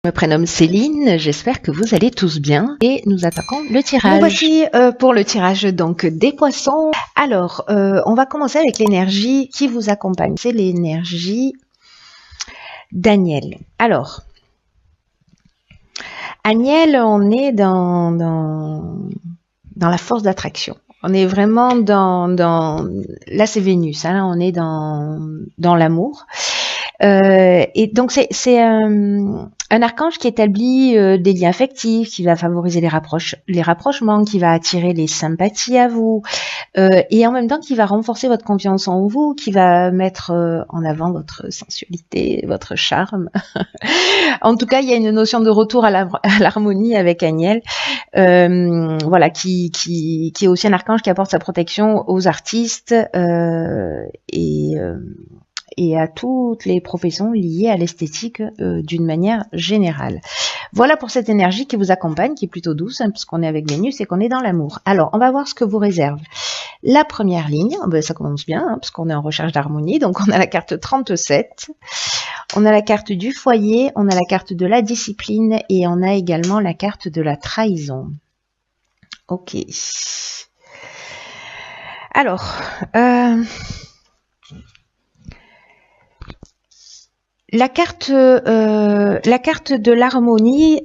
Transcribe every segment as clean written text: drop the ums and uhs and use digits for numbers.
Je me prénomme Céline, j'espère que vous allez tous bien et nous attaquons le tirage. Nous voici pour le tirage donc des poissons. Alors, on va commencer avec l'énergie qui vous accompagne. C'est l'énergie d'Aniel. Alors, Aniel, on est dans la force d'attraction. On est vraiment là c'est Vénus, hein, on est dans l'amour. Et donc c'est un archange qui établit des liens affectifs, qui va favoriser les rapprochements, qui va attirer les sympathies à vous, et en même temps qui va renforcer votre confiance en vous, qui va mettre en avant votre sensualité, votre charme. En tout cas, il y a une notion de retour à l'harmonie avec Aniel, voilà, qui est aussi un archange qui apporte sa protection aux artistes et à toutes les professions liées à l'esthétique d'une manière générale. Voilà pour cette énergie qui vous accompagne, qui est plutôt douce, hein, puisqu'on est avec Vénus et qu'on est dans l'amour. Alors, on va voir ce que vous réserve. La première ligne, ben, ça commence bien, hein, puisqu'on est en recherche d'harmonie. Donc, on a la carte 37, on a la carte du foyer, on a la carte de la discipline et on a également la carte de la trahison. Ok. Alors, la carte de l'harmonie,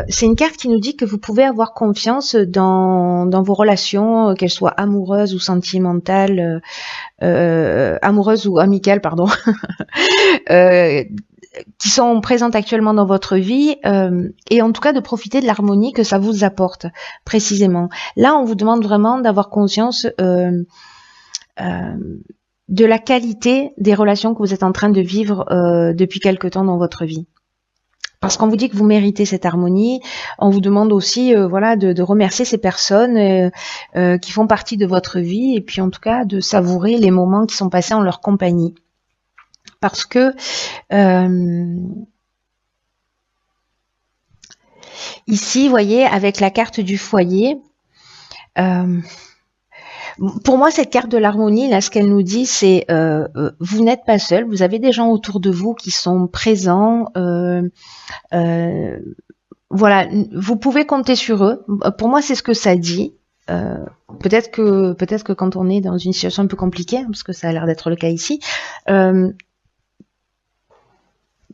c'est une carte qui nous dit que vous pouvez avoir confiance dans vos relations, qu'elles soient amoureuses ou sentimentales, amoureuses ou amicales, pardon, qui sont présentes actuellement dans votre vie, et en tout cas de profiter de l'harmonie que ça vous apporte précisément. Là, on vous demande vraiment d'avoir conscience de la qualité des relations que vous êtes en train de vivre depuis quelque temps dans votre vie. Parce qu'on vous dit que vous méritez cette harmonie, on vous demande aussi voilà, de remercier ces personnes qui font partie de votre vie et puis en tout cas de savourer les moments qui sont passés en leur compagnie. Parce que ici, vous voyez, avec la carte du foyer, pour moi, cette carte de l'harmonie, là, ce qu'elle nous dit, c'est vous n'êtes pas seul, vous avez des gens autour de vous qui sont présents. Voilà, vous pouvez compter sur eux. Pour moi, c'est ce que ça dit. Peut-être que quand on est dans une situation un peu compliquée, parce que ça a l'air d'être le cas ici,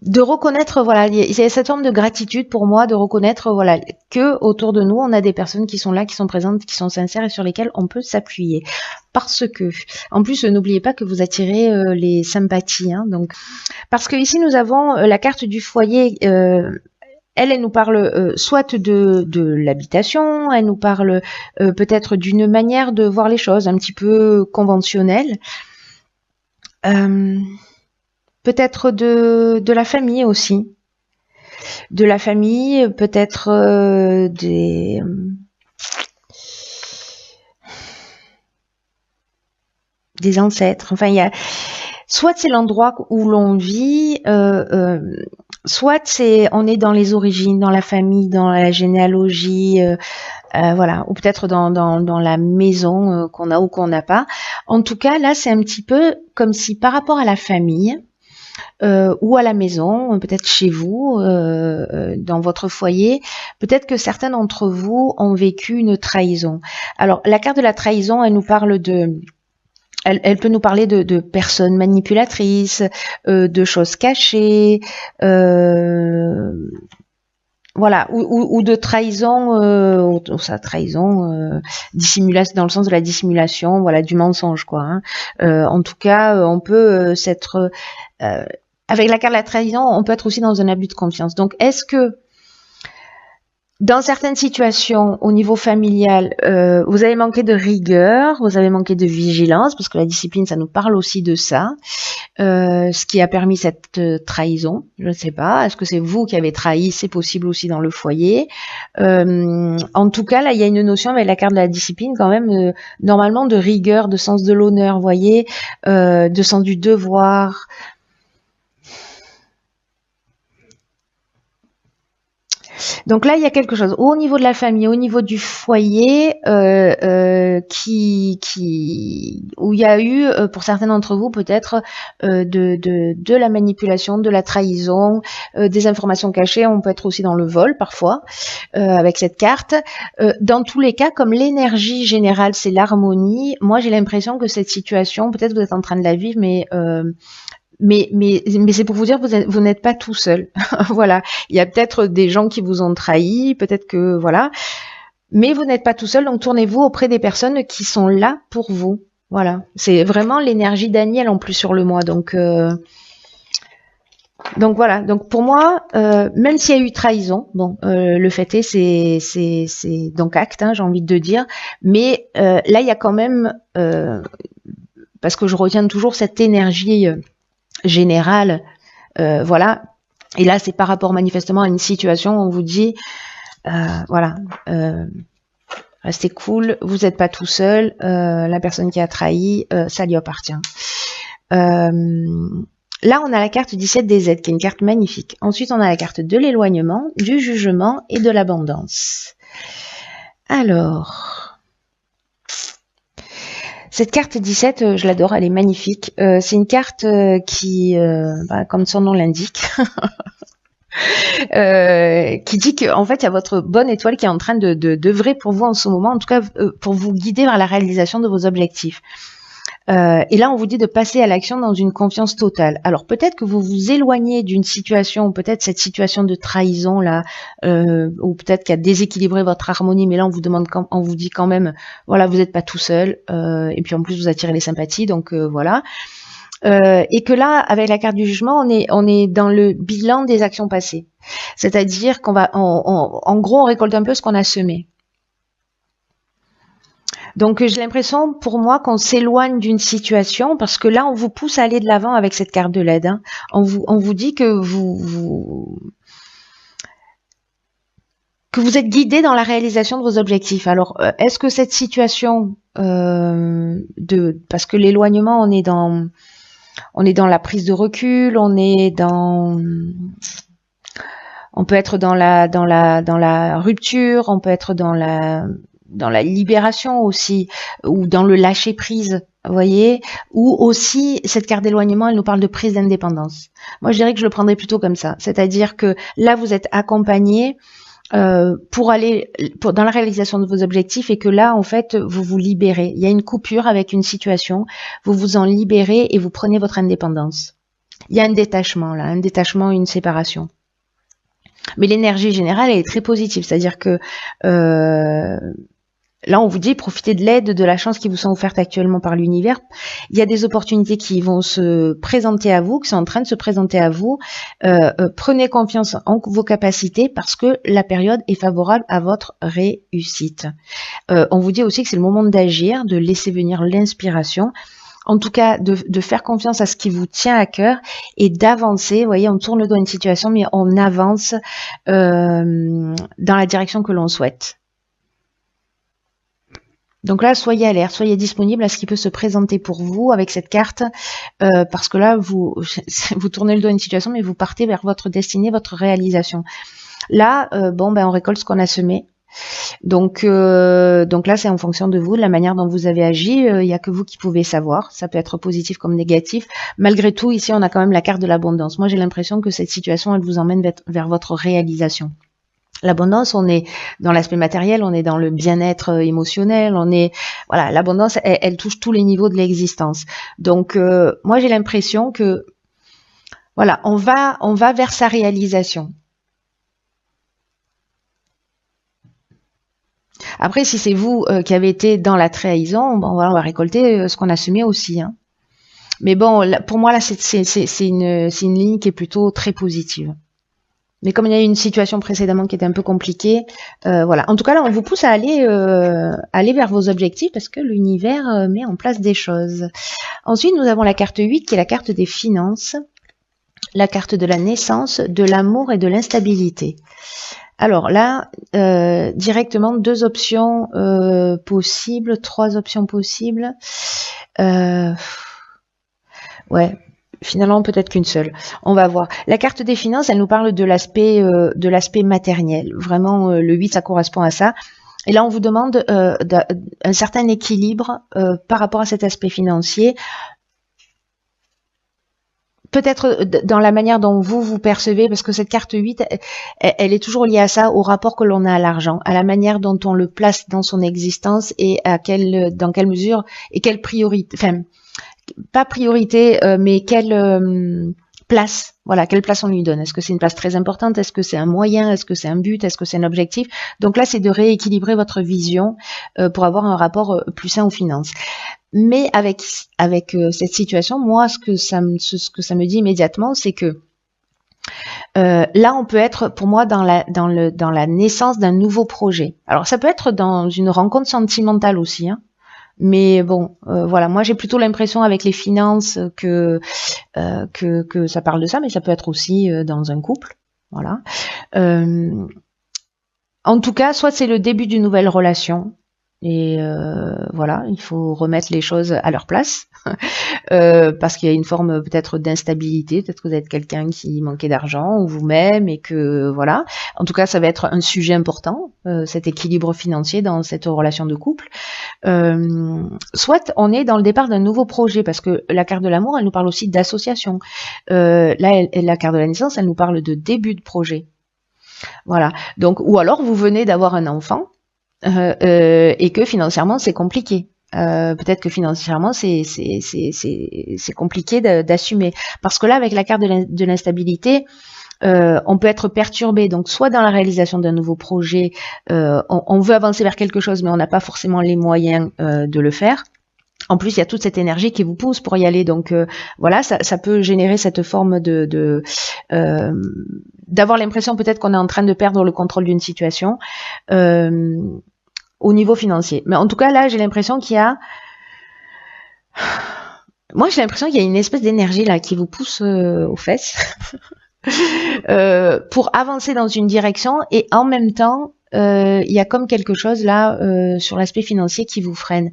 de reconnaître, voilà, il y a cette forme de gratitude pour moi, de reconnaître, voilà, que autour de nous, on a des personnes qui sont là, qui sont présentes, qui sont sincères et sur lesquelles on peut s'appuyer. Parce que, en plus, n'oubliez pas que vous attirez les sympathies, hein, donc, parce que ici nous avons la carte du foyer. Elle nous parle soit de l'habitation, elle nous parle peut-être d'une manière de voir les choses un petit peu conventionnelle. Peut-être de la famille aussi. De la famille, peut-être des ancêtres. Enfin, il y a soit c'est l'endroit où l'on vit, soit on est dans les origines, dans la famille, dans la généalogie, voilà, ou peut-être dans la maison qu'on a ou qu'on n'a pas. En tout cas, là, c'est un petit peu comme si par rapport à la famille, ou à la maison, peut-être chez vous, dans votre foyer, peut-être que certains d'entre vous ont vécu une trahison. Alors, la carte de la trahison, elle nous parle elle peut nous parler de personnes manipulatrices, de choses cachées, voilà, ou de trahison, sa trahison, dissimulation dans le sens de la dissimulation, voilà, du mensonge, quoi. Hein. En tout cas, on peut s'être avec la carte de la trahison, on peut être aussi dans un abus de confiance. Donc, est-ce que dans certaines situations, au niveau familial, vous avez manqué de rigueur, vous avez manqué de vigilance, parce que la discipline, ça nous parle aussi de ça, ce qui a permis cette trahison, je ne sais pas. Est-ce que c'est vous qui avez trahi? C'est possible aussi dans le foyer. En tout cas, là, il y a une notion avec la carte de la discipline quand même, normalement de rigueur, de sens de l'honneur, vous voyez, de sens du devoir. Donc là, il y a quelque chose au niveau de la famille, au niveau du foyer, où il y a eu, pour certains d'entre vous, peut-être de la manipulation, de la trahison, des informations cachées. On peut être aussi dans le vol parfois avec cette carte. Dans tous les cas, comme l'énergie générale, c'est l'harmonie. Moi, j'ai l'impression que cette situation, peut-être vous êtes en train de la vivre, mais c'est pour vous dire que vous n'êtes pas tout seul. Voilà. Il y a peut-être des gens qui vous ont trahi, peut-être que, voilà. Mais vous n'êtes pas tout seul, donc tournez-vous auprès des personnes qui sont là pour vous. Voilà. C'est vraiment l'énergie Daniel en plus sur le mois. Donc voilà. Donc pour moi, même s'il y a eu trahison, bon, le fait est, c'est donc acte, hein, j'ai envie de dire. Mais là, il y a quand même, parce que je retiens toujours cette énergie générale, voilà. Et là, c'est par rapport manifestement à une situation où on vous dit, voilà, restez cool, vous n'êtes pas tout seul, la personne qui a trahi, ça lui appartient. Là, on a la carte du 7 des aides, qui est une carte magnifique. Ensuite, on a la carte de l'éloignement, du jugement et de l'abondance. Alors, cette carte 17, je l'adore, elle est magnifique. C'est une carte qui, comme son nom l'indique, qui dit que en fait, il y a votre bonne étoile qui est en train d'œuvrer pour vous en ce moment, en tout cas pour vous guider vers la réalisation de vos objectifs. Et là, on vous dit de passer à l'action dans une confiance totale. Alors peut-être que vous vous éloignez d'une situation, peut-être cette situation de trahison là, ou peut-être qui a déséquilibré votre harmonie, mais là on vous dit quand même, voilà, vous n'êtes pas tout seul, et puis en plus vous attirez les sympathies, donc voilà. Et que là, avec la carte du jugement, on est dans le bilan des actions passées. C'est-à-dire qu'on va, en gros, on récolte un peu ce qu'on a semé. Donc j'ai l'impression pour moi qu'on s'éloigne d'une situation parce que là on vous pousse à aller de l'avant avec cette carte de l'aide. Hein. On vous dit que vous êtes guidé dans la réalisation de vos objectifs. Alors est-ce que cette situation parce que l'éloignement on est dans la prise de recul, on peut être dans la rupture, on peut être dans la libération aussi, ou dans le lâcher prise, vous voyez, ou aussi cette carte d'éloignement, elle nous parle de prise d'indépendance. Moi, je dirais que je le prendrais plutôt comme ça, c'est-à-dire que là, vous êtes accompagné pour aller dans la réalisation de vos objectifs et que là, en fait, vous vous libérez. Il y a une coupure avec une situation, vous vous en libérez et vous prenez votre indépendance. Il y a un détachement là, une séparation. Mais l'énergie générale elle est très positive, c'est-à-dire que là, on vous dit, profitez de l'aide, de la chance qui vous sont offertes actuellement par l'univers. Il y a des opportunités qui vont se présenter à vous, qui sont en train de se présenter à vous. Prenez confiance en vos capacités parce que la période est favorable à votre réussite. On vous dit aussi que c'est le moment d'agir, de laisser venir l'inspiration. En tout cas, de faire confiance à ce qui vous tient à cœur et d'avancer. Vous voyez, on tourne le dos à une situation, mais on avance dans la direction que l'on souhaite. Donc là, soyez alerte, soyez disponible à ce qui peut se présenter pour vous avec cette carte, parce que là, vous tournez le dos à une situation, mais vous partez vers votre destinée, votre réalisation. Là, on récolte ce qu'on a semé. Donc là, c'est en fonction de vous, de la manière dont vous avez agi. Il n'y a que vous qui pouvez savoir. Ça peut être positif comme négatif. Malgré tout, ici, on a quand même la carte de l'abondance. Moi, j'ai l'impression que cette situation, elle vous emmène vers votre réalisation. L'abondance, on est dans l'aspect matériel, on est dans le bien-être émotionnel, voilà, l'abondance, elle touche tous les niveaux de l'existence. Donc, moi, j'ai l'impression que, voilà, on va vers sa réalisation. Après, si c'est vous qui avez été dans la trahison, on va récolter ce qu'on a semé aussi. Hein. Mais bon, pour moi, là, c'est une ligne qui est plutôt très positive. Mais comme il y a eu une situation précédemment qui était un peu compliquée, voilà. En tout cas, là, on vous pousse à aller vers vos objectifs parce que l'univers met en place des choses. Ensuite, nous avons la carte 8 qui est la carte des finances, la carte de la naissance, de l'amour et de l'instabilité. Alors là, directement, 2 options possibles, 3 options possibles. Ouais. Finalement, peut-être qu'une seule. On va voir. La carte des finances, elle nous parle de l'aspect matériel. Vraiment, le 8, ça correspond à ça. Et là, on vous demande un certain équilibre par rapport à cet aspect financier. Peut-être dans la manière dont vous percevez, parce que cette carte 8, elle est toujours liée à ça, au rapport que l'on a à l'argent, à la manière dont on le place dans son existence et dans quelle mesure et quelle priorité, enfin, pas priorité, mais quelle place, voilà, quelle place on lui donne. Est-ce que c'est une place très importante? Est-ce que c'est un moyen? Est-ce que c'est un but? Est-ce que c'est un objectif? Donc là, c'est de rééquilibrer votre vision pour avoir un rapport plus sain aux finances. Mais avec cette situation, moi, ce que ça me dit immédiatement, c'est que là, on peut être, pour moi, dans la naissance d'un nouveau projet. Alors, ça peut être dans une rencontre sentimentale aussi, hein. Mais bon, voilà, moi j'ai plutôt l'impression avec les finances que ça parle de ça, mais ça peut être aussi dans un couple, voilà. En tout cas, soit c'est le début d'une nouvelle relation, et voilà, il faut remettre les choses à leur place, parce qu'il y a une forme peut-être d'instabilité, peut-être que vous êtes quelqu'un qui manquait d'argent, ou vous-même, et que voilà. En tout cas, ça va être un sujet important, cet équilibre financier dans cette relation de couple. Soit on est dans le départ d'un nouveau projet, parce que la carte de l'amour, elle nous parle aussi d'association. Là, la carte de la naissance, elle nous parle de début de projet. Voilà. Donc, ou alors vous venez d'avoir un enfant et que financièrement c'est compliqué. Peut-être que financièrement c'est compliqué d'assumer, parce que là, avec la carte de l'instabilité, on peut être perturbé, donc soit dans la réalisation d'un nouveau projet, on veut avancer vers quelque chose, mais on n'a pas forcément les moyens de le faire. En plus, il y a toute cette énergie qui vous pousse pour y aller, donc voilà, ça peut générer cette forme d'avoir l'impression peut-être qu'on est en train de perdre le contrôle d'une situation au niveau financier. Mais en tout cas, là, j'ai l'impression qu'il y a une espèce d'énergie là qui vous pousse aux fesses. Pour avancer dans une direction, et en même temps il y a comme quelque chose là sur l'aspect financier qui vous freine.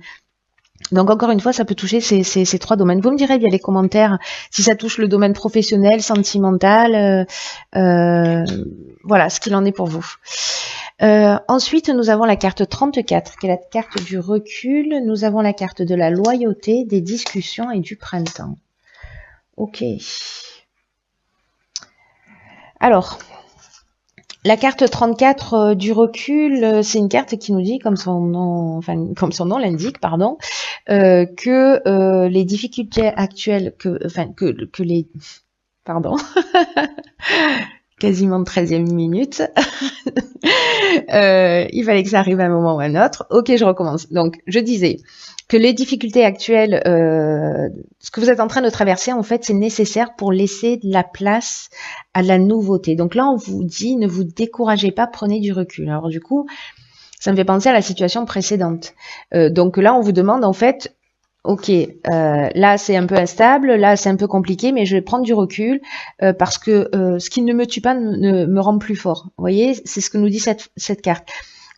Donc encore une fois, ça peut toucher ces trois domaines. Vous me direz via les commentaires si ça touche le domaine professionnel, sentimental, voilà ce qu'il en est pour vous. Ensuite, nous avons la carte 34, qui est la carte du recul. Nous avons la carte de la loyauté, des discussions et du printemps. Ok. Alors, la carte 34 du recul, c'est une carte qui nous dit, comme son nom l'indique, pardon, que les difficultés actuelles, quasiment 13e minute. Il fallait que ça arrive à un moment ou à un autre. Ok, je recommence. Donc, je disais que les difficultés actuelles, ce que vous êtes en train de traverser, en fait, c'est nécessaire pour laisser de la place à la nouveauté. Donc là, on vous dit, ne vous découragez pas, prenez du recul. Alors du coup, ça me fait penser à la situation précédente. Donc là, on vous demande, en fait, ok, là c'est un peu instable, là c'est un peu compliqué, mais je vais prendre du recul parce que ce qui ne me tue pas me rend plus fort. Vous voyez, c'est ce que nous dit cette carte.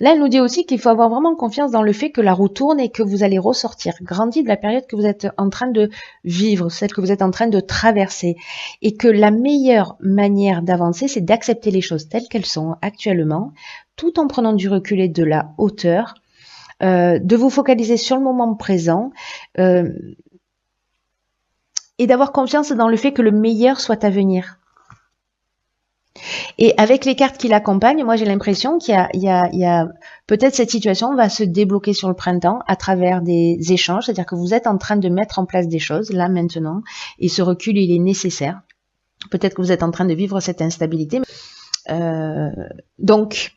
Là, elle nous dit aussi qu'il faut avoir vraiment confiance dans le fait que la roue tourne et que vous allez ressortir grandi de la période que vous êtes en train de vivre, celle que vous êtes en train de traverser. Et que la meilleure manière d'avancer, c'est d'accepter les choses telles qu'elles sont actuellement, tout en prenant du recul et de la hauteur, de vous focaliser sur le moment présent et d'avoir confiance dans le fait que le meilleur soit à venir. Et avec les cartes qui l'accompagnent, moi j'ai l'impression qu'il y a peut-être cette situation va se débloquer sur le printemps à travers des échanges, c'est-à-dire que vous êtes en train de mettre en place des choses là maintenant, et ce recul il est nécessaire. Peut-être que vous êtes en train de vivre cette instabilité. Donc,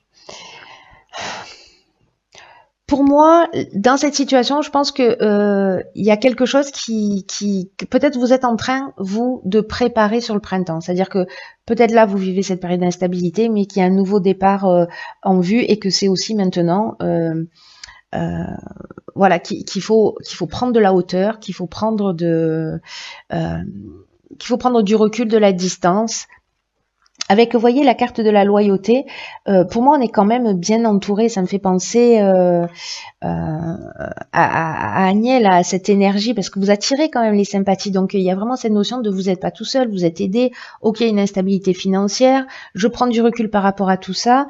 pour moi, dans cette situation, je pense que il y a quelque chose que peut-être vous êtes en train, vous, de préparer sur le printemps. C'est-à-dire que peut-être là, vous vivez cette période d'instabilité, mais qu'il y a un nouveau départ en vue et que c'est aussi maintenant, voilà, qu'il faut prendre de la hauteur, qu'il faut prendre du recul, de la distance, Avec, vous voyez, la carte de la loyauté, pour moi, on est quand même bien entouré. Ça me fait penser à Agnès, à cette énergie, parce que vous attirez quand même les sympathies. Donc, il y a vraiment cette notion de vous n'êtes pas tout seul, vous êtes aidé. Ok, une instabilité financière. Je prends du recul par rapport à tout ça.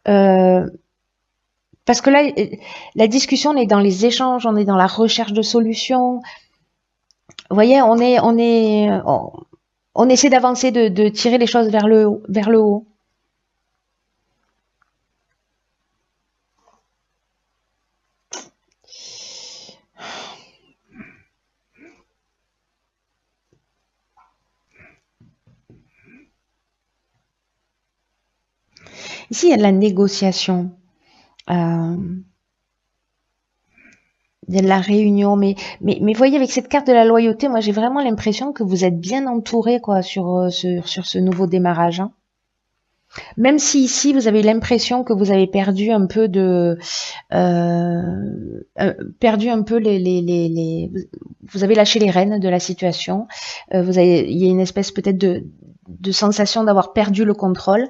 Parce que là, la discussion, on est dans les échanges, on est dans la recherche de solutions. Vous voyez, on essaie d'avancer, de tirer les choses vers le haut. Ici, il y a de la négociation. Il y a de la réunion, mais voyez, avec cette carte de la loyauté, moi j'ai vraiment l'impression que vous êtes bien entouré quoi sur ce nouveau démarrage. Hein. Même si ici vous avez l'impression que vous avez perdu un peu vous avez lâché les rênes de la situation. Il y a une espèce peut-être de sensation d'avoir perdu le contrôle.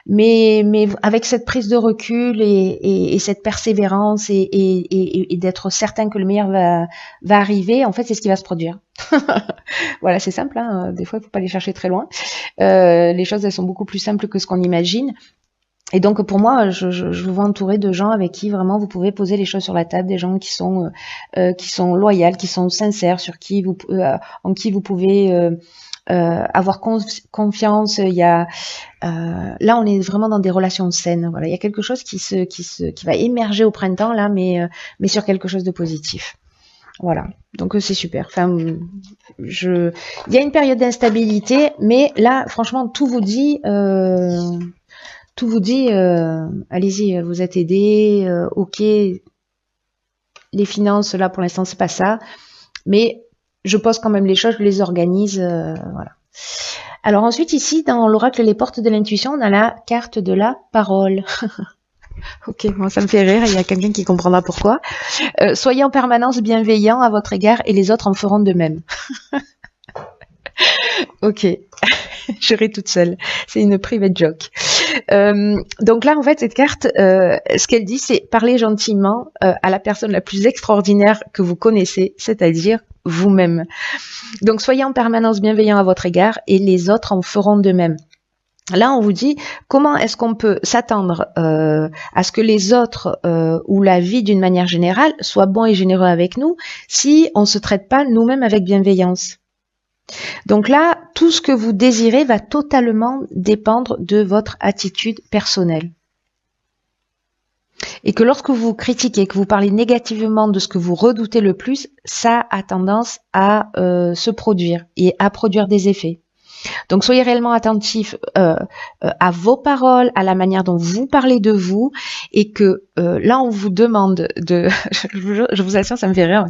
Mais avec cette prise de recul et cette persévérance et d'être certain que le meilleur va arriver, en fait, c'est ce qui va se produire. Voilà, c'est simple. Hein. Des fois, il faut pas aller chercher très loin. Les choses, elles sont beaucoup plus simples que ce qu'on imagine. Et donc, pour moi, je vous vois entouré de gens avec qui vraiment vous pouvez poser les choses sur la table, des gens qui sont loyaux, qui sont sincères, en qui vous pouvez avoir confiance. Il y a là, on est vraiment dans des relations saines. Voilà, il y a quelque chose qui va émerger au printemps là, mais sur quelque chose de positif. Voilà, donc c'est super. Enfin, il y a une période d'instabilité, mais là, franchement, tout vous dit. Allez-y, vous êtes aidés. Ok, les finances là pour l'instant c'est pas ça, mais je pose quand même les choses, je les organise. Voilà. Alors ensuite, ici, dans l'oracle Les Portes de l'Intuition, on a la carte de la parole. Ok, moi ça me fait rire, il y a quelqu'un qui comprendra pourquoi. Soyez en permanence bienveillant à votre égard et les autres en feront de même. Ok, je ris toute seule. C'est une private joke. Donc là, en fait, cette carte, ce qu'elle dit, c'est parler gentiment à la personne la plus extraordinaire que vous connaissez, c'est-à-dire vous-même. Donc, soyez en permanence bienveillant à votre égard et les autres en feront de même. Là, on vous dit comment est-ce qu'on peut s'attendre à ce que les autres ou la vie d'une manière générale soient bons et généreux avec nous si on ne se traite pas nous-mêmes avec bienveillance. Donc là, tout ce que vous désirez va totalement dépendre de votre attitude personnelle. Et que lorsque vous critiquez, que vous parlez négativement de ce que vous redoutez le plus, ça a tendance à se produire et à produire des effets. Donc soyez réellement attentifs à vos paroles, à la manière dont vous parlez de vous, et que là on vous demande de, je vous assure, ça me fait rire.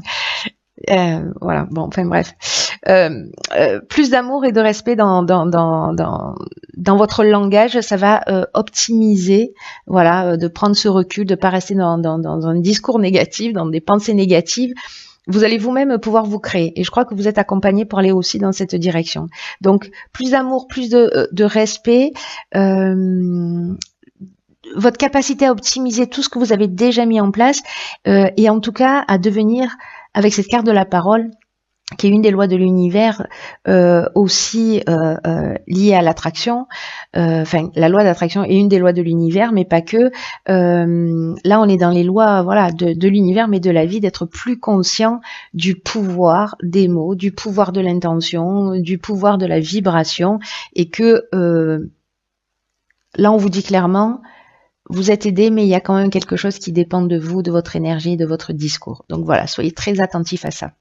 Voilà, bon, enfin bref, plus d'amour et de respect dans votre langage, ça va optimiser, voilà, de prendre ce recul, de pas rester dans un discours négatif, dans des pensées négatives. Vous allez vous-même pouvoir vous créer, et je crois que vous êtes accompagné pour aller aussi dans cette direction. Donc, plus d'amour, plus de respect, votre capacité à optimiser tout ce que vous avez déjà mis en place, et en tout cas à devenir, avec cette carte de la parole, qui est une des lois de l'univers, aussi liée à l'attraction. Enfin, la loi d'attraction est une des lois de l'univers, mais pas que. Là, on est dans les lois, voilà, de l'univers, mais de la vie, d'être plus conscient du pouvoir des mots, du pouvoir de l'intention, du pouvoir de la vibration, et que là, on vous dit clairement, vous êtes aidé, mais il y a quand même quelque chose qui dépend de vous, de votre énergie, de votre discours. Donc voilà, soyez très attentifs à ça.